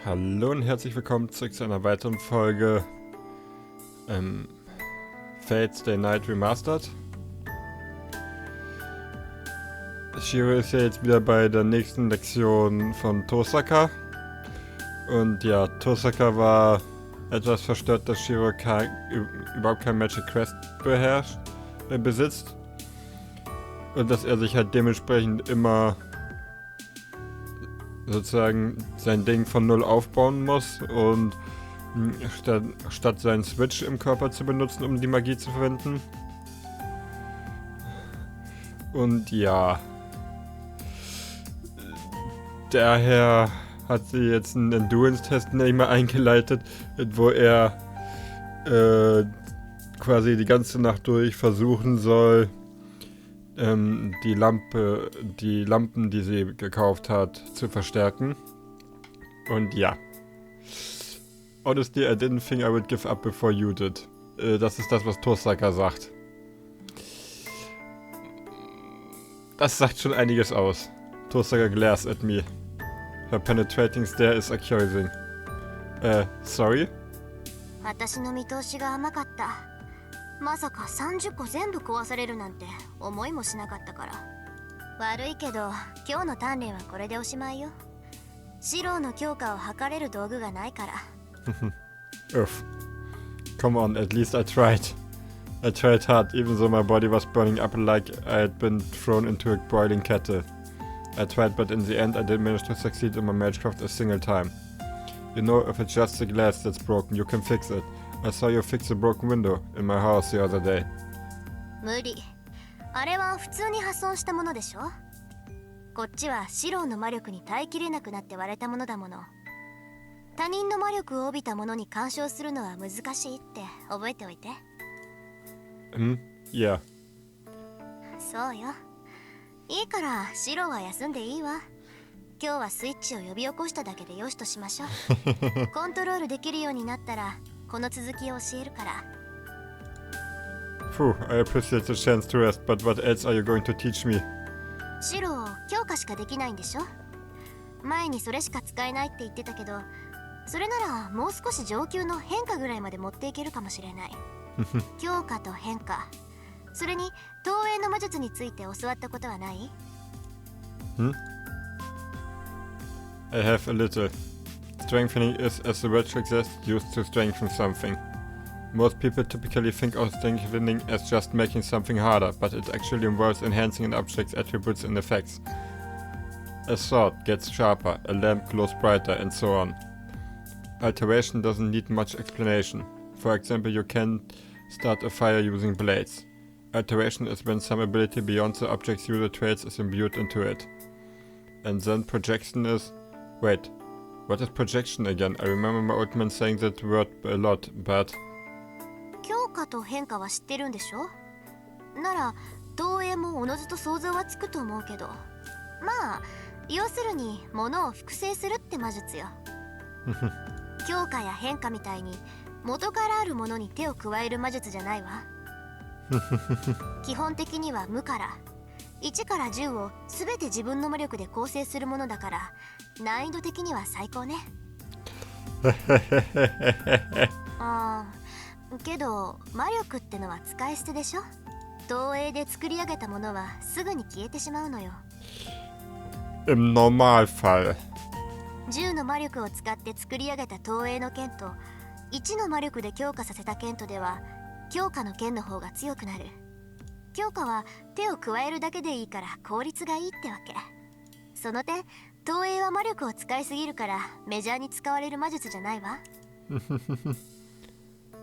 Hallo und herzlich willkommen zurück zu einer weiteren Folge Fate Stay Night Remastered. Shiro ist ja jetzt wieder bei der nächsten Lektion von Tosaka. Und ja, Tosaka war etwas verstört, dass Shiro überhaupt kein Magic Quest besitzt. Und dass er sich halt dementsprechend immer sozusagen sein Ding von null aufbauen muss und statt seinen Switch im Körper zu benutzen, um die Magie zu verwenden. Und ja, daher hat sie jetzt einen Endurance-Test nicht mehr eingeleitet, wo er quasi die ganze Nacht durch versuchen soll, die Lampen, die sie gekauft hat, zu verstärken. Und ja. Honestly, I didn't think I would give up before you did. Das ist das, was Tosaka sagt. Das sagt schon einiges aus. Tosaka glares at me. Her penetrating stare is accusing. Sorry? 私の見通しが甘かった。まさか30個全部壊されるなんて思いもしなかったから。悪いけど今日の鍛錬はこれでおしまいよ。シローの強化を測れる道具がないから。Uff. Come on, at least I tried. I tried hard, even though my body was burning up like I had been thrown into a boiling kettle. I tried, but in the end I didn't manage to succeed in my magecraft a single time. You know, if it's just the glass that's broken, you can fix it. I saw you fix the broken window in my house the other day. 無理。あれは普通に破損したものでしょ。こっちはシローの魔力に耐えきれなくなって割れたものだもの。他人の魔力を帯びたものに干渉するのは難しいって覚えておいて。Yeah. そうよ。いいからシローは休んでいいわ。今日はスイッチを呼び起こしただけでよしとしましょう。コントロールできるようになったらこの続きを教えるから。Phew, I appreciate the chance to rest, but what else are you going to teach me? シロー強化しかできないんでしょ。前にそれしか使えないって言ってたけど、それならもう少し上級の変化ぐらいまで持っていけるかもしれない。強化と変化、それに投影の魔術について教わったことはない？ I have a little. Strengthening is, as the word suggests, used to strengthen something. Most people typically think of strengthening as just making something harder, but it actually involves enhancing an object's attributes and effects. A sword gets sharper, a lamp glows brighter, and so on. Alteration doesn't need much explanation. For example, you can start a fire using blades. Alteration is when some ability beyond the object's user traits is imbued into it. And then projection is... Wait, what is projection again? I remember my old man saying that word a lot, but... 強化と変化は知ってるんでしょ。なら投影もおのずと想像はつくと思うけど、まあ要するに物を複製するって魔術よ。強化や変化みたいに元からあるものに手を加える魔術じゃないわ。基本的には無から1から10を全て自分の魔力で構成するものだから、難易度的には最高ね。けど魔力ってのは使い捨てでしょ。投影で作り上げたものはすぐに消えてしまうのよ。Im Normalfall. 10の魔力を使って作り上げた投影の剣と1の魔力で強化させた剣とでは、強化の剣の方が強くなる。強化は手を加えるだけでいいから効率がいいってわけ。その点投影は魔力を使いすぎるからメジャーに使われる魔術じゃないわ。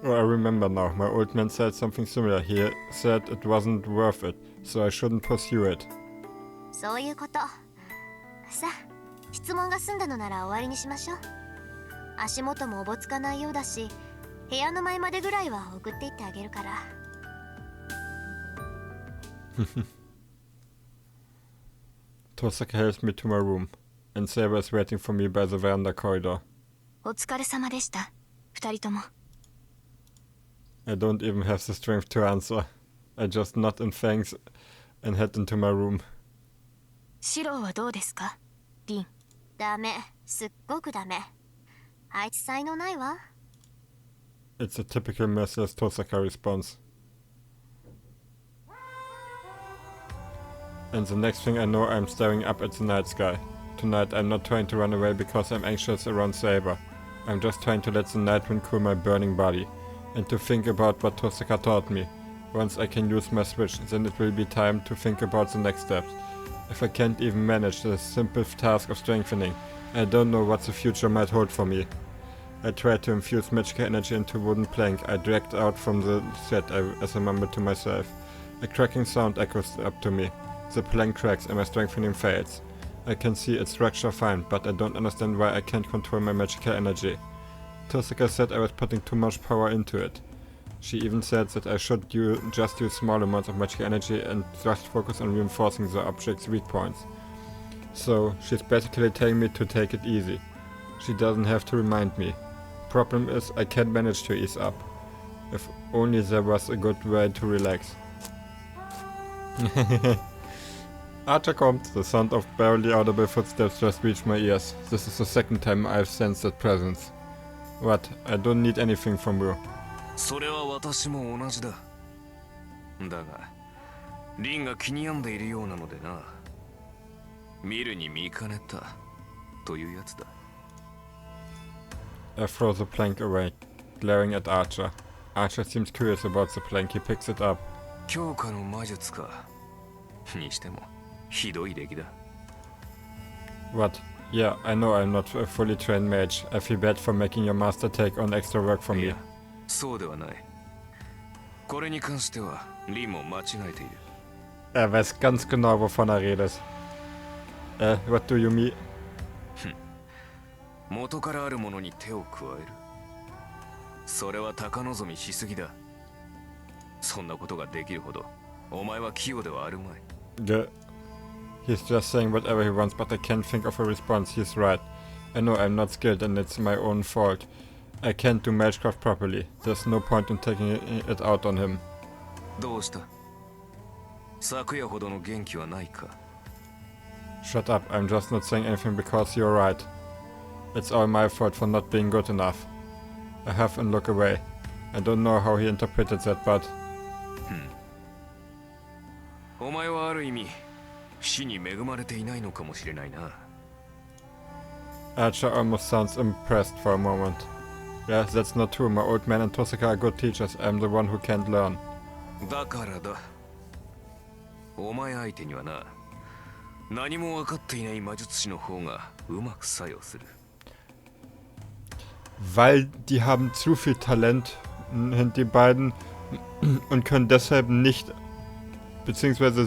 Oh, I remember now. My old man said something similar. He said it wasn't worth it, so I shouldn't pursue it. そういうこと。さあ、質問が済んだのなら終わりにしましょう。足元もおぼつかないようだし、部屋の前までぐらいは送っていってあげるから。Tosaka helps me to my room, and Saber is waiting for me by the veranda corridor. お疲れ様でした、二人とも。I don't even have the strength to answer. I just nod in thanks and head into my room. シローはどうですか、リン。ダメ、すっごくダメ。あいつ才能ないわ。 It's a typical merciless Tosaka response. And the next thing I know, I'm staring up at the night sky. Tonight I'm not trying to run away because I'm anxious around Saber. I'm just trying to let the night wind cool my burning body. And to think about what Tosaka taught me. Once I can use my switch, then it will be time to think about the next steps. If I can't even manage the simple task of strengthening, I don't know what the future might hold for me. I tried to infuse magical energy into a wooden plank I dragged out from the shed as I mumbled to myself. A cracking sound echoes up to me. The plank cracks and my strengthening fails. I can see its structure fine, but I don't understand why I can't control my magical energy. Tosaka said I was putting too much power into it. She even said that I should just use small amounts of magical energy and just focus on reinforcing the object's weak points. So, she's basically telling me to take it easy. She doesn't have to remind me. Problem is, I can't manage to ease up. If only there was a good way to relax. Archer kommt. The sound of barely audible footsteps just reached my ears. This is the second time I've sensed that presence. What? I don't need anything from you. それは私も同じだ。だが、リンが気に病んでいるようなのでな。見るに見かねたというやつだ。I throw the plank away, glaring at Archer. Archer seems curious about the plank. He picks it up. 強化の魔術か。にしても、ひどい出来だ。What? Yeah, I know I'm not a fully trained mage. I feel bad for making your master take on extra work from me. そうではない。これに関しては、リンも間違えている。Er weiß ganz genau, wovon er redet. What do you mean? 元からあるものに手を加える。それは高望みしすぎだ。そんなことができるほど、お前は器用ではあるまい。Yeah. He's just saying whatever he wants, but I can't think of a response. He's right. I know I'm not skilled and it's my own fault. I can't do magecraft properly. There's no point in taking it out on him. どうした？昨夜ほどの元気はないか？ Shut up, I'm just not saying anything because you're right. It's all my fault for not being good enough. I have and look away. I don't know how he interpreted that, but... お前はある意味、死に恵まれていないのかもしれないな。Archer almost sounds impressed for a moment. Yeah, that's not true. My old man and Tosaka are good teachers. I'm the one who can't learn. だからだ。お前相手にはな、何も分かっていない魔術師の方がうまく作用する。Weil die haben zu viel Talent, die beiden, und können deshalb nicht, beziehungsweise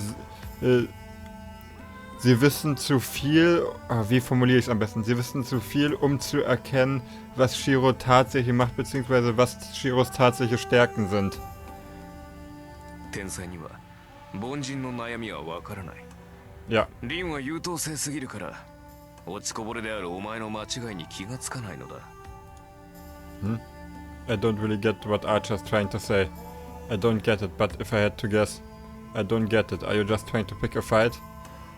sie wissen zu viel, wie formuliere ich es am besten? Sie wissen zu viel, um zu erkennen, was Shiro tatsächlich macht, beziehungsweise was Shiros tatsächliche Stärken sind. 天才には凡人の悩みは分からない。Ja. リンは優等生すぎるから、落ちこぼれであるお前の間違いに気がつかないのだ。I don't really get what Archer's trying to say. I don't get it, but if I had to guess, I don't get it. Are you just trying to pick a fight?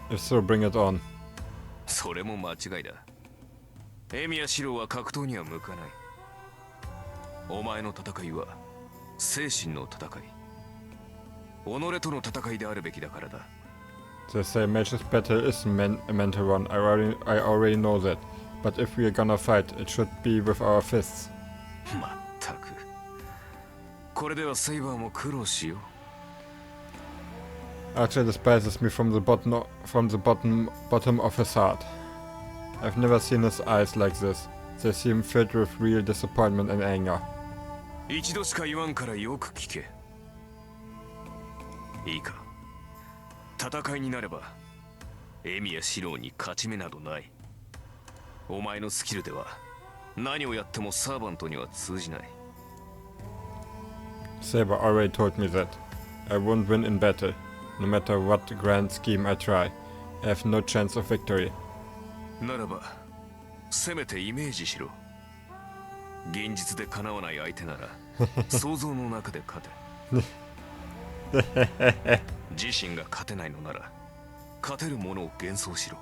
If so, bring it on. それも間違いだ。エミやシロは格闘には向かない。お前の戦いは精神の戦い。己との戦いであるべきだからだ。They say Mage's battle is a mental one. I already know that. But if we're gonna fight, it should be with our fists. まったく。これではセイバーも苦労しよう。Archer despises me from the bottom of his heart. I've never seen his eyes like this. They seem filled with real disappointment and anger. 一度しか言わんからよく聞け。いいか。戦いになれば、エミやシローに勝ち目などない。お前のスキルでは、何をやってもサーバントには通じない。Saber already told me that. I won't win in battle. No matter what grand scheme I try, I have no chance of victory. ならば、せめてイメージしろ。現実で叶わない相手なら、想像の中で勝て。自身が勝てないのなら、勝てるものを幻想しろ。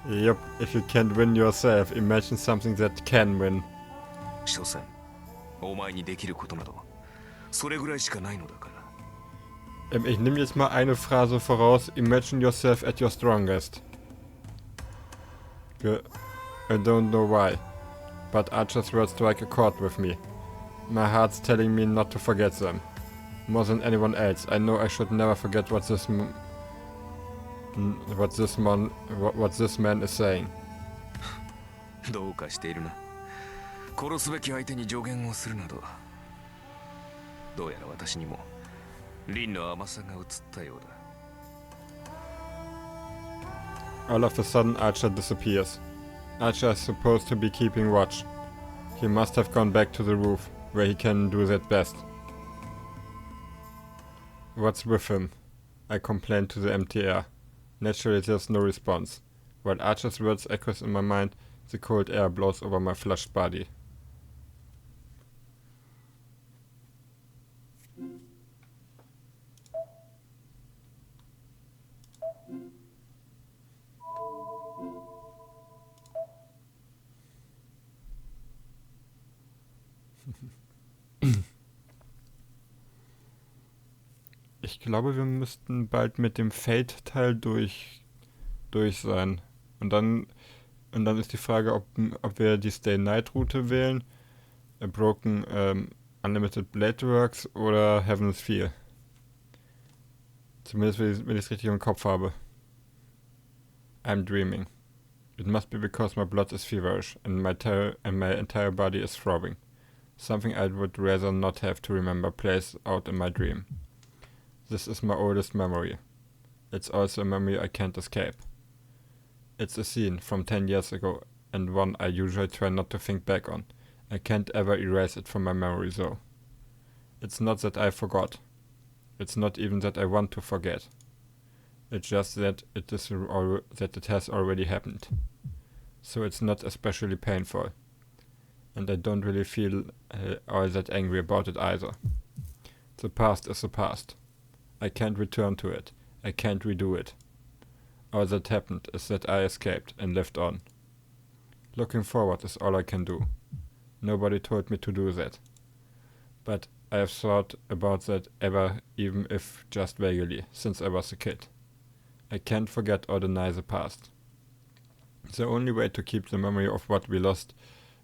Yup, if you can't win yourself, imagine something that can win. 所詮お前にできることなどそれぐらいしかないのだから。Ich nehme jetzt mal eine Phrase voraus. Imagine yourself at your strongest. I don't know why, but Archer's words strike a chord with me. My heart's telling me not to forget them. More than anyone else, I know I should never forget what this man is saying. どうかしているな。殺すべき相手に助言をするなど。どうやら私にも凛の甘さが移ったようだ。 All of a sudden, Archer disappears. Archer is supposed to be keeping watch. He must have gone back to the roof, where he can do that best. What's with him? I complain to the empty air. Naturally, there's no response. While Archer's words echoes in my mind, the cold air blows over my flushed body. Ich glaube, wir müssten bald mit dem Fate-Teil durch sein. Und dann ist die Frage, ob wir die Stay-Night-Route wählen, Broken Unlimited Blade Works oder Heaven's Viel. Zumindest wenn ich es richtig im Kopf habe. I'm dreaming. It must be because my blood is feverish and my entire body is throbbing. Something I would rather not have to remember plays out in my dream. This is my oldest memory. It's also a memory I can't escape. It's a scene from 10 years ago, and one I usually try not to think back on. I can't ever erase it from my memory though. It's not that I forgot. It's not even that I want to forget. It's just that it has already happened. So it's not especially painful. And I don't really feel all that angry about it either. The past is the past. I can't return to it. I can't redo it. All that happened is that I escaped and lived on. Looking forward is all I can do. Nobody told me to do that. But I have thought about that even if just vaguely, since I was a kid. I can't forget or deny the past. The only way to keep the memory of what we lost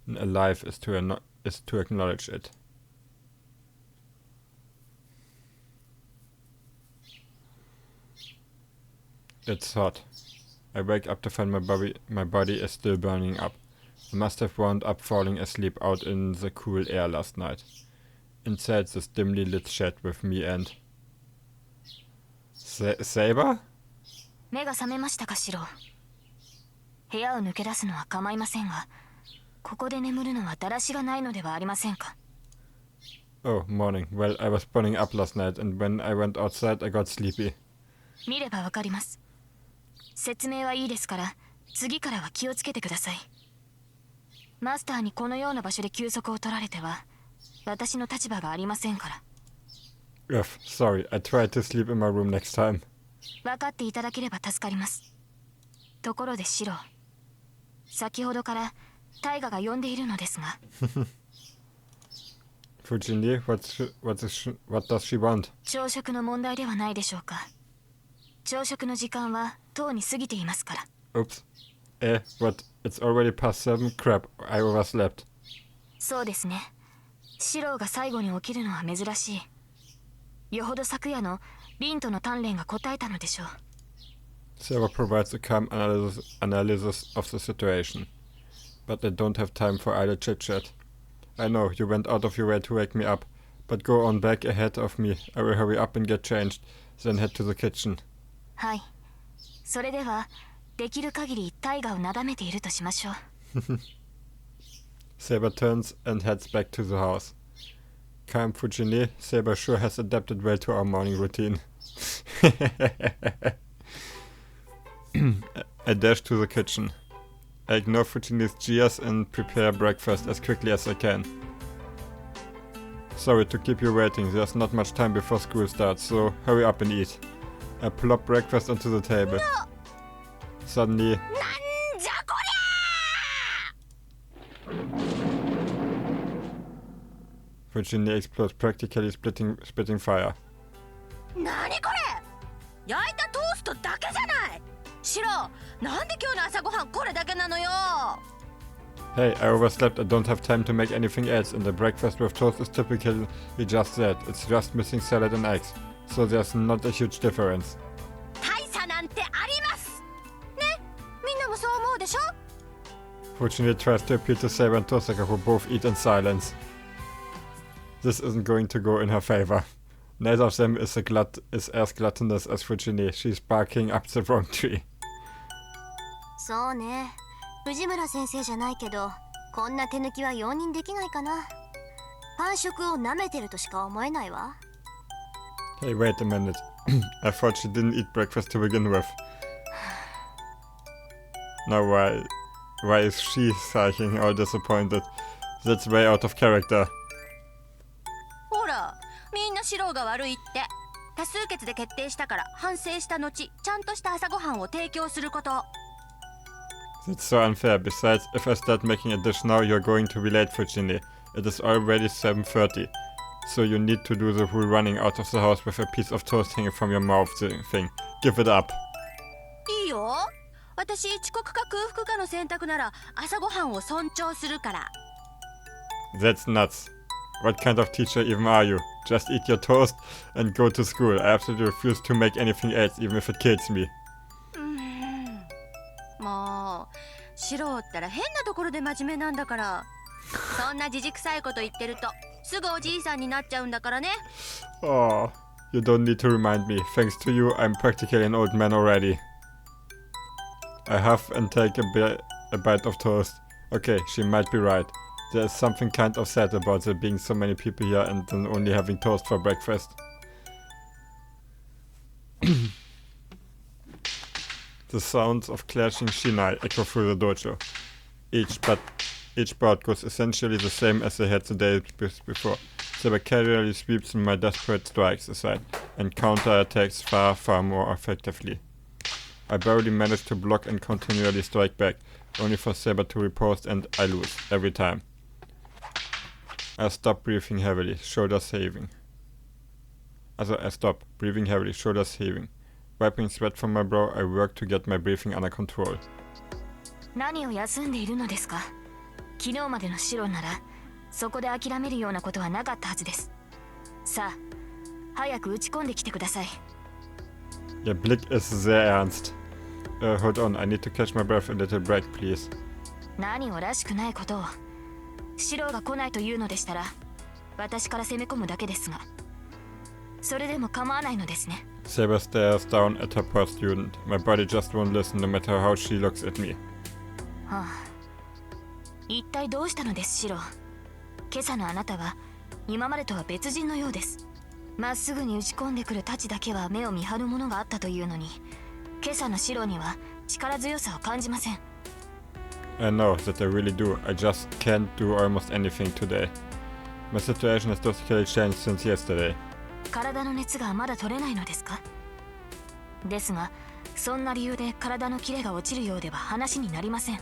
alive is to acknowledge it. It's hot. I wake up to find my body is still burning up. I must have wound up falling asleep out in the cool air last night. Inside this dimly lit shed with me and... Saber? 目が覚めましたか、シロ。部屋を抜け出すのは構いませんが、ここで眠るのはだらしがないのではありませんか。Oh, morning. Well, I was burning up last night, and when I went outside, I got sleepy. 見ればわかります。説明はいいですから、次からは気をつけてください。マスターにこのような場所で休息を取られては、私の立場がありませんから。Sorry, I tried to sleep in my room next time. 分かっていただければ助かります。ところでシロ、先ほどからタイガが呼んでいるのですが。Fujini, what does she want? 朝食の問題ではないでしょうか。朝食の時間はとうに過ぎていますから。Oops. What? It's already past 7? Crap, I overslept. そうですね。シローが最後に起きるのは珍しい。よほど昨夜のリンとの鍛錬が答えたのでしょう。Sarah provides a calm analysis of the situation. But I don't have time for idle chit-chat. I know, you went out of your way to wake me up, but go on back ahead of me. I will hurry up and get changed, then head to the kitchen. はい。それでは、できる限りタイガをなだめているとしましょう。Saber turns and heads back to the house. Calm Fujini, Saber sure has adapted well to our morning routine. I dash to the kitchen. I ignore Fujini's jeers and prepare breakfast as quickly as I can. Sorry to keep you waiting, there's not much time before school starts, so hurry up and eat. I plop breakfast onto the table. No! Suddenly... Fujini explodes, practically spitting fire. なにこれ、焼いたトーストだけじゃない。シロ、なんで今日の朝ごはんこれだけなのよ。 Hey, I overslept. I don't have time to make anything else, and the breakfast with toast is typically just that. It's just missing salad and eggs, so there's not a huge difference. 大差なんてあります。ね、みんなもそう思うでしょ。 Fujini tries to appeal to Saber and Tosaka, who both eat in silence. This isn't going to go in her favor. Neither of them is as gluttonous as Fujini. She's barking up the wrong tree. そうね、藤村先生じゃないけど、こんな手抜きは容認できないかな。パン食を舐めてるとしか思えないわ。 Hey, wait a minute. I thought she didn't eat breakfast to begin with. Now why is she sighing all disappointed? That's way out of character. ほら、みんなシロが悪いって。多数決で決定したから反省した後、ちゃんとした朝ごはんを提供すること。 That's so unfair. Besides, if I start making a dish now, you're going to be late, Fujini. It is already 7:30. So you need to do the whole running out of the house with a piece of toast hanging from your mouth thing. Give it up. いいよ。私、遅刻か空腹かの選択なら朝ごはんを尊重するから。 That's nuts. What kind of teacher even are you? Just eat your toast and go to school. I absolutely refuse to make anything else, even if it kills me. もう、シロったら変なところで真面目なんだから。そんなじじくさいこと言ってるとすぐおじいさんになっちゃうんだからね。 Oh, you don't need to remind me. Thanks to you, I'm practically an old man already. I huff and take a bite of toast. Okay, she might be right. There's something kind of sad about there being so many people here and then only having toast for breakfast. The sounds of clashing shinai echo through the dojo. Each bout goes essentially the same as they had the day before. Saber casually sweeps my desperate strikes aside and counterattacks far more effectively. I barely manage to block and continually strike back, only for Saber to riposte, and I lose every time. I stop breathing heavily, shoulders heaving. Wiping sweat from my brow, I work to get my breathing under control. 何を休んでいるのですか。昨日までのシロならそこで諦めるようなことはなかったはずです。さあ、早く打ち込んできてください。Ihr Blick ist sehr ernst. Hold on, I need to catch my breath a little break, please. 何をらしくないことを。シロが来ないというのでしたら、私から攻め込むだけですが、それでも構わないのですね。Saber stares down at her poor student. My body just won't listen no matter how she looks at me. はあ、一体どうしたのです、シロ。今朝のあなたは今までとは別人のようです。まっすぐに打ち込んでくる太刀だけは目を見張るものがあったというのに、今朝のシロには力強さを感じません。I know that I really do. I just can't do almost anything today. My situation has drastically changed since yesterday. 体の熱がまだ取れないのですか。ですが、そんな理由で体のキレが落ちるようでは話になりません。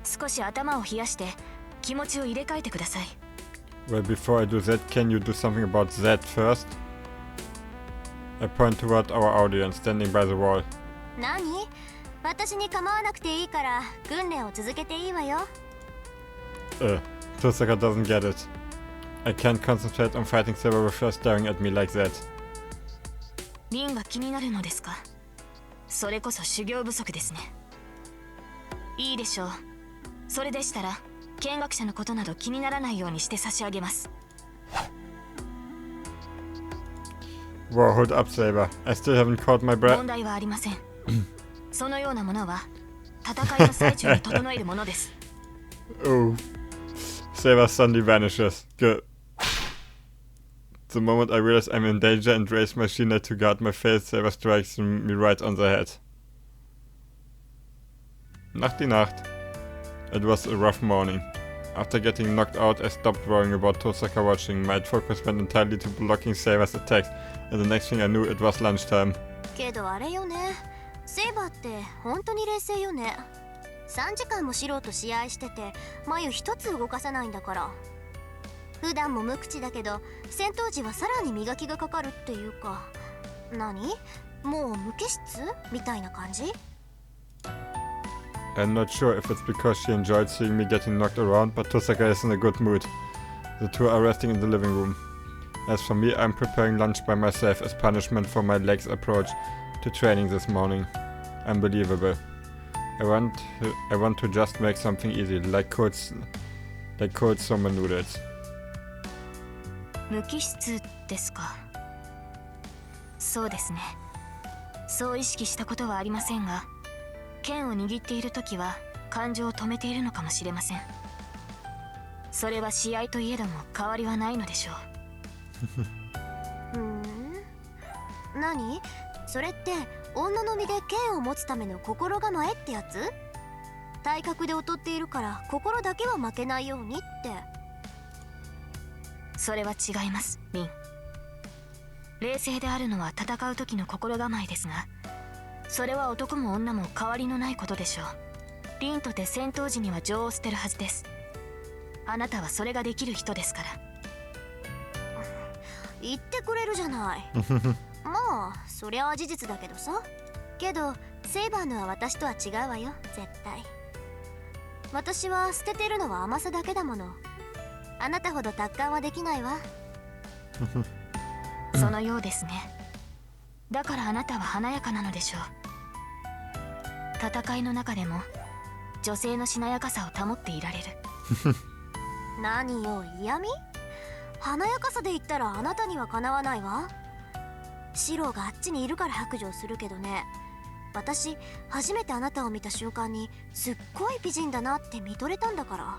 少し頭を冷やして気持ちを入れ替えてください。Well, before I do that, can you do something about that first? I point toward our audience standing by the wall. 何？私に構わなくていいから訓練を続けていいわよ。Tosaka doesn't get it. I can't concentrate on fighting Saber with her staring at me like that. リンが気になるのですか。それこそ修行不足ですね。いいでしょう。それでしたら見学者のことなど気にならないようにして差し上げます。Whoa, hold up, Saber. I still haven't caught my breath. 問題はありません。そのようなものは戦いの最中に整えるものです。Oh. Saber suddenly vanishes. Good. The moment I realize I'm in danger and raise my shinai to guard my face, Saber strikes me right on the head. Nachti Nacht. It was a rough morning. After getting knocked out, I stopped worrying about Tosaka watching. My focus went entirely to blocking Saber's attacks, and the next thing I knew, it was lunchtime. けどあれよね、セイバーって本当に冷静よね。3時間もシロと試合してて眉一つ動かさないんだから。普段も無口だけど戦闘時はさらに磨きがかかるっていうか、何もう無機質みたいな感じ。 I'm not sure if it's because she enjoyed seeing me getting knocked around, but Tosaka is in a good mood. The two are resting in the living room. As for me, I'm preparing lunch by myself as punishment for my lax approach to training this morning. Unbelievable. I want to just make something easy, like cold summer noodles. 無機質ですか。そうですね。そう意識したことはありませんが、剣を握っている時は感情を止めているのかもしれません。それは試合といえども変わりはないのでしょう。何それって女の身で剣を持つための心構えってやつ？体格で劣っているから心だけは負けないようにって。それは違います、リン。冷静であるのは戦う時の心構えですが、それは男も女も変わりのないことでしょう。リンとて戦闘時には情を捨てるはずです。あなたはそれができる人ですから。言ってくれるじゃない。まあそりゃ事実だけどさ。けどセイバーのは私とは違うわよ、絶対。私は捨ててるのは甘さだけだもの。あなたほど達観はできないわ。そのようですね。だからあなたは華やかなのでしょう。戦いの中でも女性のしなやかさを保っていられる。何よ、嫌味？華やかさで言ったらあなたにはかなわないわ。シロがあっちにいるから白状するけどね、私初めてあなたを見た瞬間にすっごい美人だなって見とれたんだから。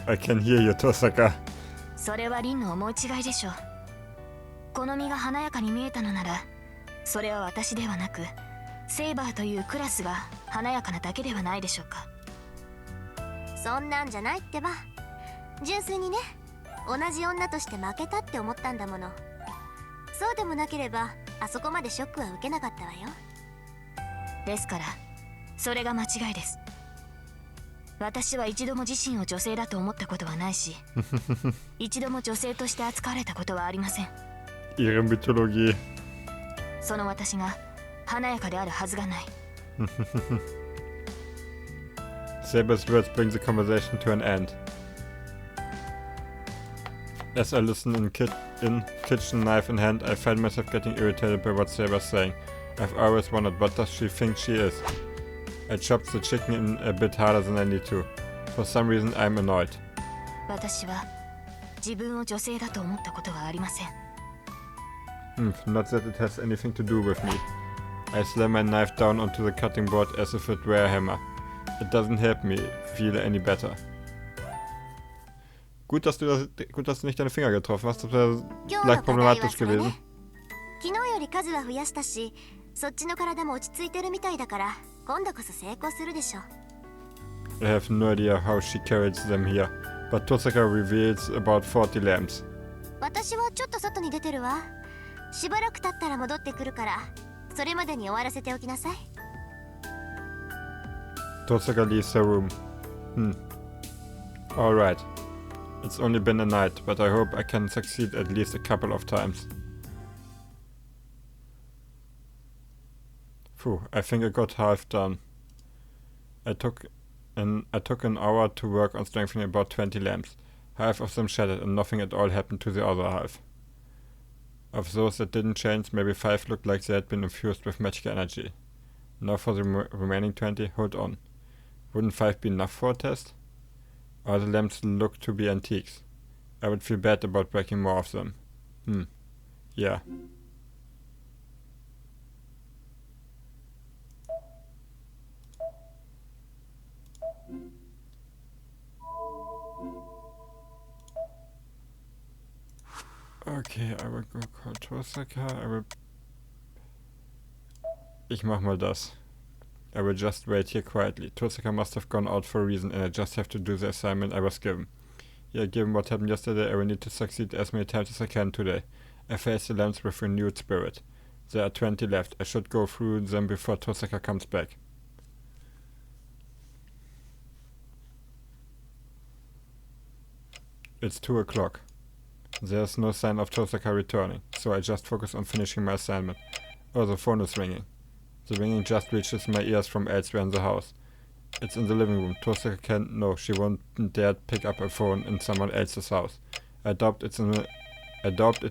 I can hear you, Tosaka. それはリンの思い違いでしょう。この身が華やかに見えたのなら、それは私ではなくセイバーというクラスが華やかなだけではないでしょうか。そんなんじゃないってば。純粋にね、同じ女として負けたって思ったんだもの。そうでもなければあそこまでショックは受けなかったわよ。ですからそれが間違いです。私は一度も自身を女性だと思ったことはないし一度も女性として扱われたことはありません。Ihre Mythologie. その私が華やかであるはずがない。Saber's words bring the conversation to an end. As I listen in kitchen knife in hand, I find myself getting irritated by what Saber's saying. I've always wondered, what does she think she is? I chopped the chicken in a bit harder than I need to. For some reason, I'm annoyed. 私は自分を女性だと思ったことはありません。Not that it has anything to do with me. I slam my knife down onto the cutting board as if it were a hammer. It doesn't help me feel any better. Gut, dass du nicht deine Finger getroffen hast. Das wäre leicht problematisch gewesen. 昨日より数は増やしたし、そっちの体も落ち着いてるみたいだから、今度こそ成功するでしょ。I have no idea how she carries them here, but Tosaka reveals about 40 lamps. 私はちょっと外に出てるわ。しばらく経ったら戻ってくるから、それまでに終わらせておきなさい。Tosaka leaves her room. Alright. It's only been a night, but I hope I can succeed at least a couple of times. Phew, I think I got half done. I took an hour to work on strengthening about 20 lamps. Half of them shattered and nothing at all happened to the other half. Of those that didn't change, maybe 5 looked like they had been infused with magic energy. Now for the remaining 20, hold on. Wouldn't 5 be enough for a test? All the lamps look to be antiques. I would feel bad about breaking more of them. Yeah. Okay, I will go call Tosaka. Ich mach mal das. I will just wait here quietly. Tosaka must have gone out for a reason and I just have to do the assignment I was given. Yeah, given what happened yesterday, I will need to succeed as many times as I can today. I face the lamps with renewed spirit. There are 20 left. I should go through them before Tosaka comes back. It's 2 o'clock. There's no sign of Tosaka returning, so I just focus on finishing my assignment. Oh, the phone is ringing. The ringing just reaches my ears from elsewhere in the house. It's in the living room. Tosaka can't know. She won't dare pick up a phone in someone else's house. I doubt it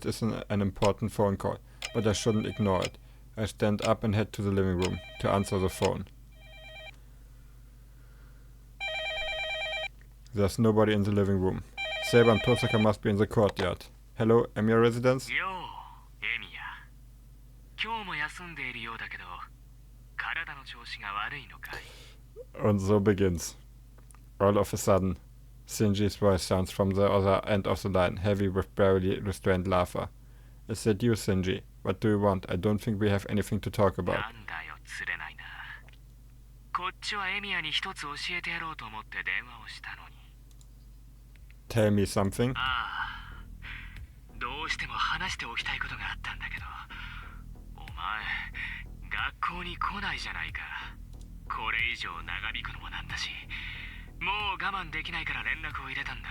is an important phone call, but I shouldn't ignore it. I stand up and head to the living room to answer the phone. There's nobody in the living room. Saber and Tosaka must be in the courtyard. Hello, Emiya residence? Yo, Emiya. 今日も休んでいるようだけど、体の調子が悪いのかい? And so begins. All of a sudden, Shinji's voice sounds from the other end of the line, heavy with barely restrained laughter. Is that you, Shinji? What do you want? I don't think we have anything to talk about. なんだよ、釣れないな。こっちはエミヤに一つ教えてやろうと思って電話をしたのに。Tell me something. ああ、どうしても話しておきたいことがあったんだけど、お前、学校に来ないじゃないか。これ以上長引くのもなんだし、もう我慢できないから連絡を入れたんだ。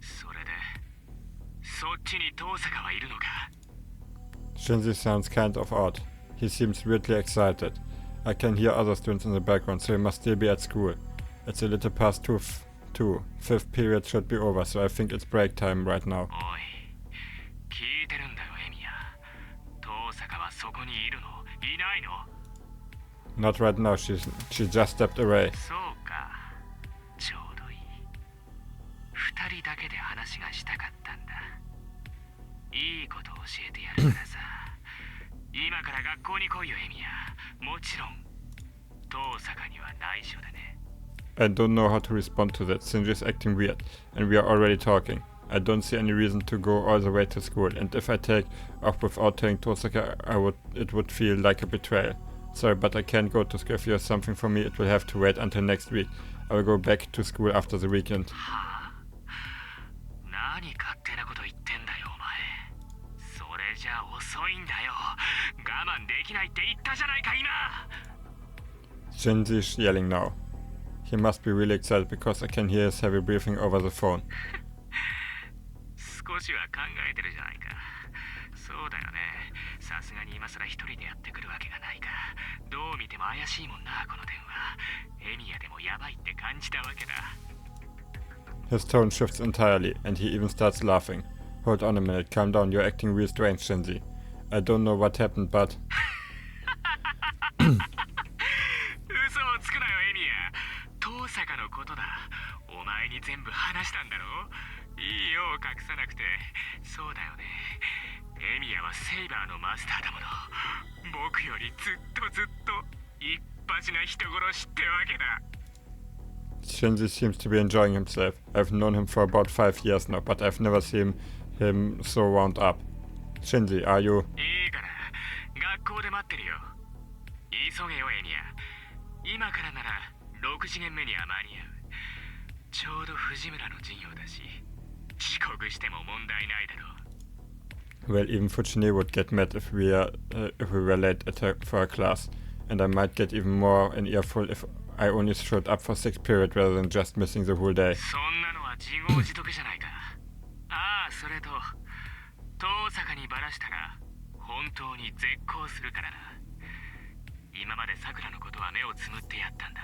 それで、そっちに遠坂はいるのか? Shinji sounds kind of odd. He seems weirdly excited. I can hear other students in the background, so he must still be at school. It's a little past 2. Fifth period should be over, so I think it's break time right now. おい、聞いてるんだよ、エミヤ。遠坂はそこにいるの？いないの？ Not right now, she just stepped away. そうか、ちょうどいい。二人だけで話がしたかったんだ。いいこと教えてやるからさ。今から学校に来いよ、エミヤ。もちろん、遠坂には内緒でね。I don't know how to respond to that. Shinji's acting weird, and we are already talking. I don't see any reason to go all the way to school, and if I take off without telling Tosaka, it would feel like a betrayal. Sorry, but I can't go to school. If you have something for me, it will have to wait until next week. I will go back to school after the weekend. はあ、何勝手なこと言ってんだよ、お前。それじゃ遅いんだよ。我慢できないって言ったじゃないか、今。Shinji's yelling now. He must be really excited because I can hear his heavy breathing over the phone. 少しは考えてるじゃないか。そうだよね。さすがに今更一人でやってくるわけがないから。どう見ても怪しいもんな、この電話。エミヤでもやばいって感じたわけだ。His tone shifts entirely, and he even starts laughing. Hold on a minute, calm down, you're acting real strange, Shinji. I don't know what happened, but... 嘘をつくなよ、エミヤ。遠坂のことだ。お前に全部話したんだろ？いいよ、隠さなくて。そうだよね。エミヤはセイバーのマスターだもの。僕よりずっと一発な人殺しってわけだ。Shinji seems to be enjoying himself. I've known him for about 5 years now, but I've never seen him so wound up. Shinji, are you... いいから、学校で待ってるよ。急げよ、エミヤ。今からなら6次元目には間に合う。ちょうど藤村の授業だし、遅刻しても問題ないだろう。Well, even Fujine would get mad if we were late for a class, and I might get even more an earful if I only showed up for 6th period rather than just missing the whole day. そんなのは自業自得じゃないか。ああ、それと、遠坂にバラしたら本当に絶交するからな。今まで桜のことは目をつむってやったんだ。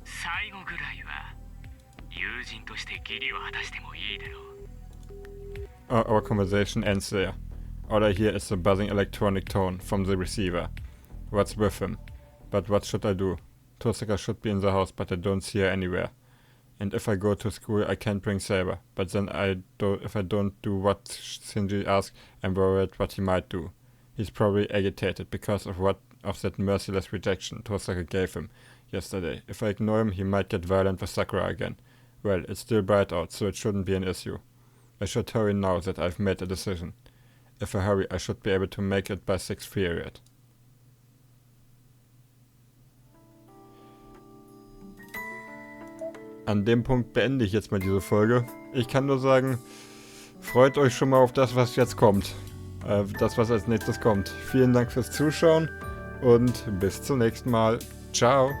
最後ぐらいは友人として義理を果たしてもいいだろう。Our conversation ends there. All I hear is the buzzing electronic tone from the receiver. What's with him? But what should I do? Tosaka should be in the house, but I don't see her anywhere. And if I go to school, I can't bring Saber. But then if I don't do what Shinji asks, I'm worried what he might do. He's probably agitated because of that merciless rejection Tosaka gave him yesterday. If I ignore him, he might get violent with Sakura again. Well, it's still bright out, so it shouldn't be an issue. I should hurry now that I've made a decision. If I hurry, I should be able to make it by 6th period. An dem Punkt beende ich jetzt mal diese Folge. Ich kann nur sagen, freut euch schon mal auf das, was jetzt kommt. Das, was als nächstes kommt. Vielen Dank fürs Zuschauen und bis zum nächsten Mal. Ciao.